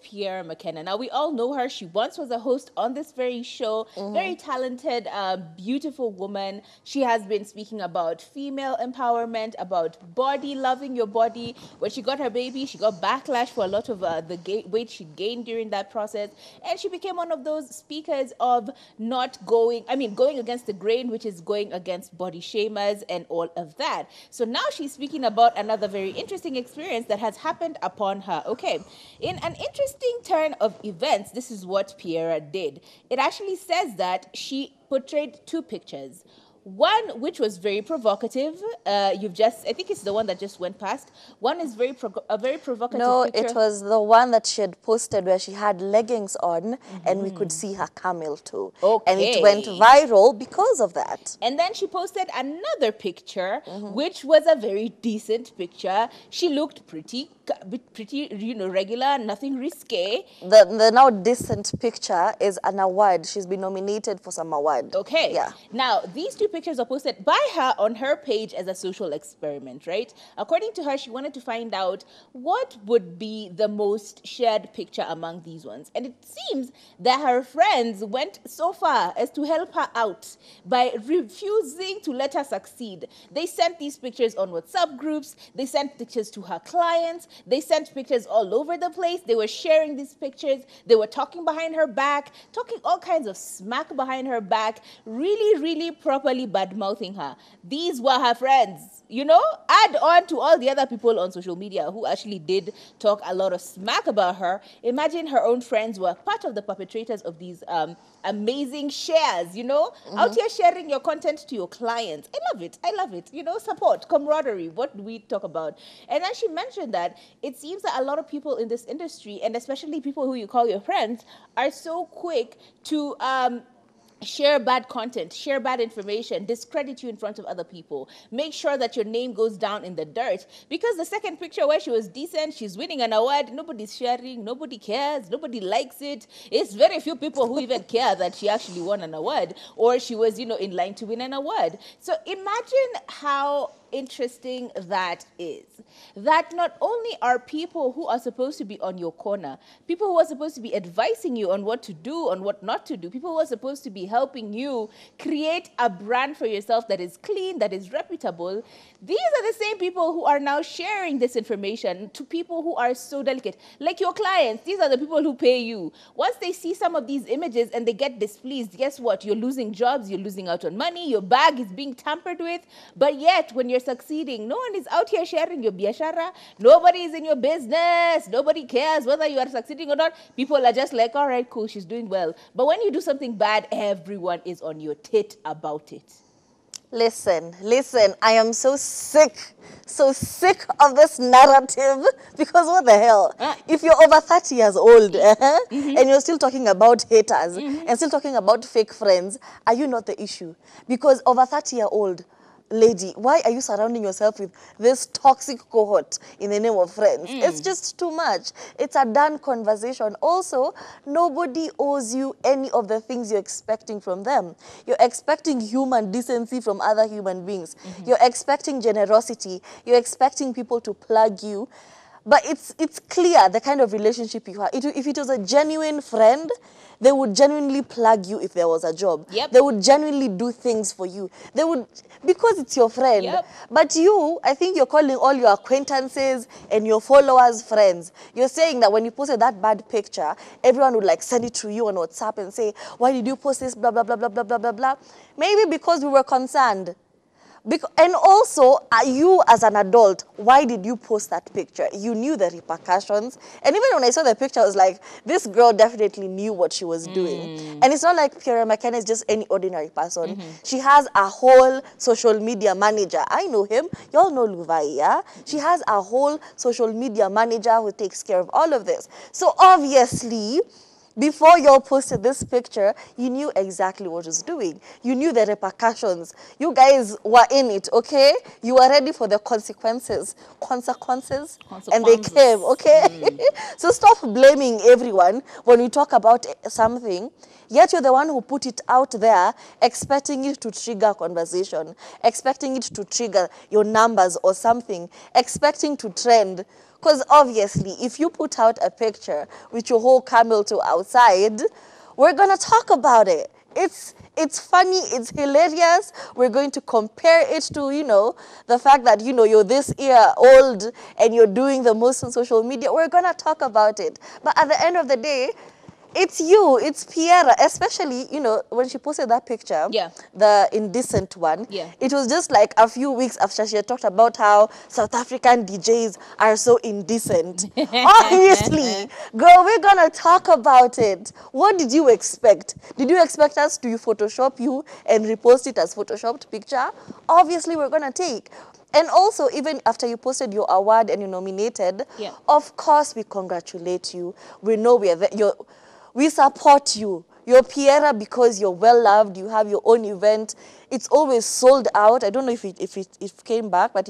Pierra Makena. Now, we all know her. She once was a host on this very show. Very talented, beautiful woman. She has been speaking about female empowerment, about body, loving your body. When she got her baby, she got backlash for a lot of the weight she gained during that process. And she became one of those speakers of not going, going against the grain, which is going against body shamers and all of that. So now she's speaking about another very interesting experience that has happened upon her. Okay, in an interesting turn of events, this is what Pierra did. It actually says that she portrayed two pictures. One which was very provocative. I think it's the one that just went past. One is a very provocative No, picture. it was the one that she had posted where she had leggings on and we could see her camel too. Okay. And it went viral because of that. And then she posted another picture, which was a very decent picture. She looked pretty, regular, nothing risque. The now decent picture is an award. She's been nominated for some award. Okay. Yeah. Now, these two pictures are posted by her on her page as a social experiment, right? According to her, she wanted to find out what would be the most shared picture among these ones. And it seems that her friends went so far as to help her out by refusing to let her succeed. They sent these pictures on WhatsApp groups. They sent pictures to her clients. They sent pictures all over the place. They were sharing these pictures. They were talking behind her back, talking all kinds of smack behind her back, really, really properly bad-mouthing her. These were her friends, add on to all the other people on social media who actually did talk a lot of smack about her. Imagine her own friends were part of the perpetrators of these amazing shares, out here sharing your content to your clients. I love it. Support, camaraderie, what do we talk about? And then she mentioned that it seems that a lot of people in this industry, and especially people who you call your friends, are so quick to share bad content, share bad information, discredit you in front of other people, make sure that your name goes down in the dirt. Because the second picture where she was decent, she's winning an award, nobody's sharing, nobody cares, nobody likes it. It's very few people who even care that she actually won an award or she was, in line to win an award. So imagine how interesting that is. That not only are people who are supposed to be on your corner, people who are supposed to be advising you on what to do, on what not to do, people who are supposed to be helping you create a brand for yourself that is clean, that is reputable, these are the same people who are now sharing this information to people who are so delicate. Like your clients, these are the people who pay you. Once they see some of these images and they get displeased, guess what? You're losing jobs, you're losing out on money, your bag is being tampered with, but yet when you're succeeding, no one is out here sharing your biashara, nobody is in your business, nobody cares whether you are succeeding or not. People are just like, all right, cool, she's doing well. But when you do something bad, everyone is on your tit about it. Listen, I am so sick of this narrative because what the hell? If you're over 30 years old and you're still talking about haters and still talking about fake friends, are you not the issue? Because over 30-year-old lady, why are you surrounding yourself with this toxic cohort in the name of friends? It's just too much. It's a done conversation. Also, nobody owes you any of the things you're expecting from them. You're expecting human decency from other human beings. You're expecting generosity. You're expecting people to plug you. But it's clear the kind of relationship you have. If it was a genuine friend, they would genuinely plug you if there was a job. Yep. They would genuinely do things for you. They would, because it's your friend. Yep. But you, I think you're calling all your acquaintances and your followers friends. You're saying that when you posted that bad picture, everyone would like send it to you on WhatsApp and say, why did you post this, blah, blah, blah, blah, blah, blah, blah, blah. Maybe because we were concerned. And also, you as an adult, why did you post that picture? You knew the repercussions. And even when I saw the picture, I was like, this girl definitely knew what she was doing. And it's not like Pierra Makena is just any ordinary person. She has a whole social media manager. I know him. You all know Luvai, yeah? She has a whole social media manager who takes care of all of this. So obviously, before you all posted this picture, you knew exactly what was doing. You knew the repercussions. You guys were in it, okay? You were ready for the consequences. Consequences. And they came, okay? So stop blaming everyone when we talk about something. Yet you're the one who put it out there, expecting it to trigger conversation, expecting it to trigger your numbers or something, expecting to trend. Because obviously, if you put out a picture with your whole camel toe outside, we're going to talk about it. It's funny, it's hilarious. We're going to compare it to, the fact that, you're this year old and you're doing the most on social media. We're going to talk about it. But at the end of the day, it's you, it's Pierra, especially, when she posted that picture, Yeah. the indecent one. Yeah. It was just like a few weeks after she had talked about how South African DJs are so indecent. Obviously, girl, we're gonna talk about it. What did you expect? Did you expect us to Photoshop you and repost it as Photoshopped picture? Obviously, we're gonna take. And also, even after you posted your award and you're nominated, Yeah. of course we congratulate you. We know we support you. You're Pierra because you're well loved. You have your own event. It's always sold out. I don't know if it came back, but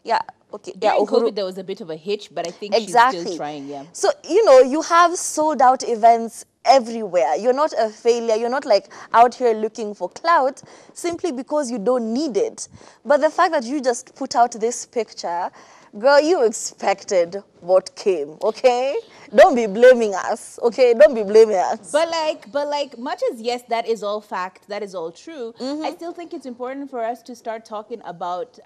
yeah, okay. During Yeah, COVID, there was a bit of a hitch, but I think she's exactly. still trying, yeah. So, you have sold out events everywhere. You're not a failure. You're not like out here looking for clout simply because you don't need it. But the fact that you just put out this picture, girl, you expected what came, okay? Don't be blaming us, okay? Don't be blaming us. But like, much as yes, that is all fact, that is all true. I still think it's important for us to start talking about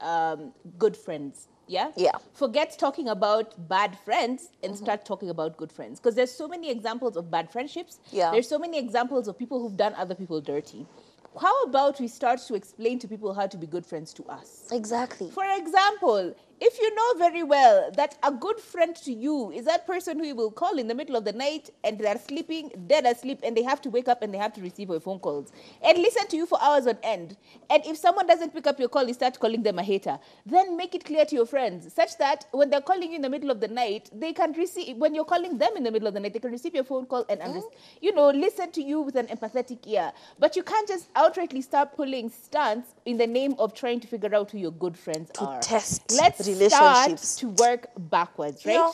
good friends. Yeah? Yeah. Forget talking about bad friends and start talking about good friends. Because there's so many examples of bad friendships. Yeah. There's so many examples of people who've done other people dirty. How about we start to explain to people how to be good friends to us? Exactly. For example, if you know very well that a good friend to you is that person who you will call in the middle of the night and they're sleeping, dead asleep, and they have to wake up and they have to receive your phone calls and listen to you for hours on end. And if someone doesn't pick up your call, you start calling them a hater. Then make it clear to your friends such that when they're calling you in the middle of the night, they can receive, when you're calling them in the middle of the night, they can receive your phone call and listen to you with an empathetic ear. But you can't just outrightly start pulling stunts in the name of trying to figure out who your good friends are. Test Let's relationships. start to work backwards, right? Yeah.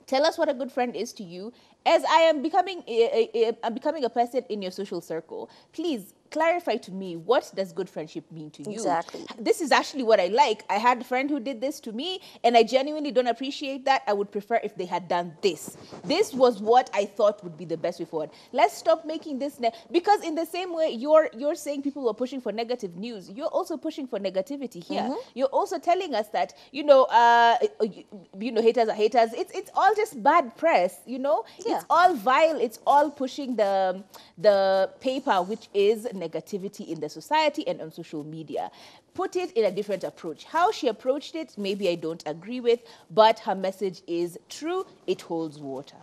Tell us what a good friend is to you. As I am becoming a person in your social circle, please clarify to me, what does good friendship mean to you? Exactly. This is actually what I like. I had a friend who did this to me, and I genuinely don't appreciate that. I would prefer if they had done this. This was what I thought would be the best way forward. Let's stop making this, because in the same way you're saying people are pushing for negative news, you're also pushing for negativity here. You're also telling us that, haters are haters. It's all just bad press, Yeah. It's all vile. It's all pushing the paper, which is negativity in the society and on social media. Put it in a different approach. How she approached it, maybe I don't agree with, but her message is true. It holds water.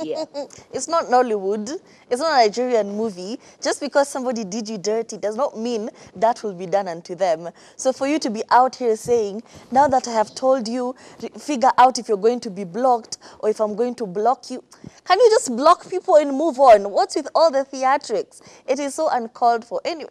Yeah. It's not Nollywood. It's not a Nigerian movie. Just because somebody did you dirty does not mean that will be done unto them. So for you to be out here saying, now that I have told you, figure out if you're going to be blocked or if I'm going to block you. Can you just block people and move on? What's with all the theatrics? It is so uncalled for. Anyway,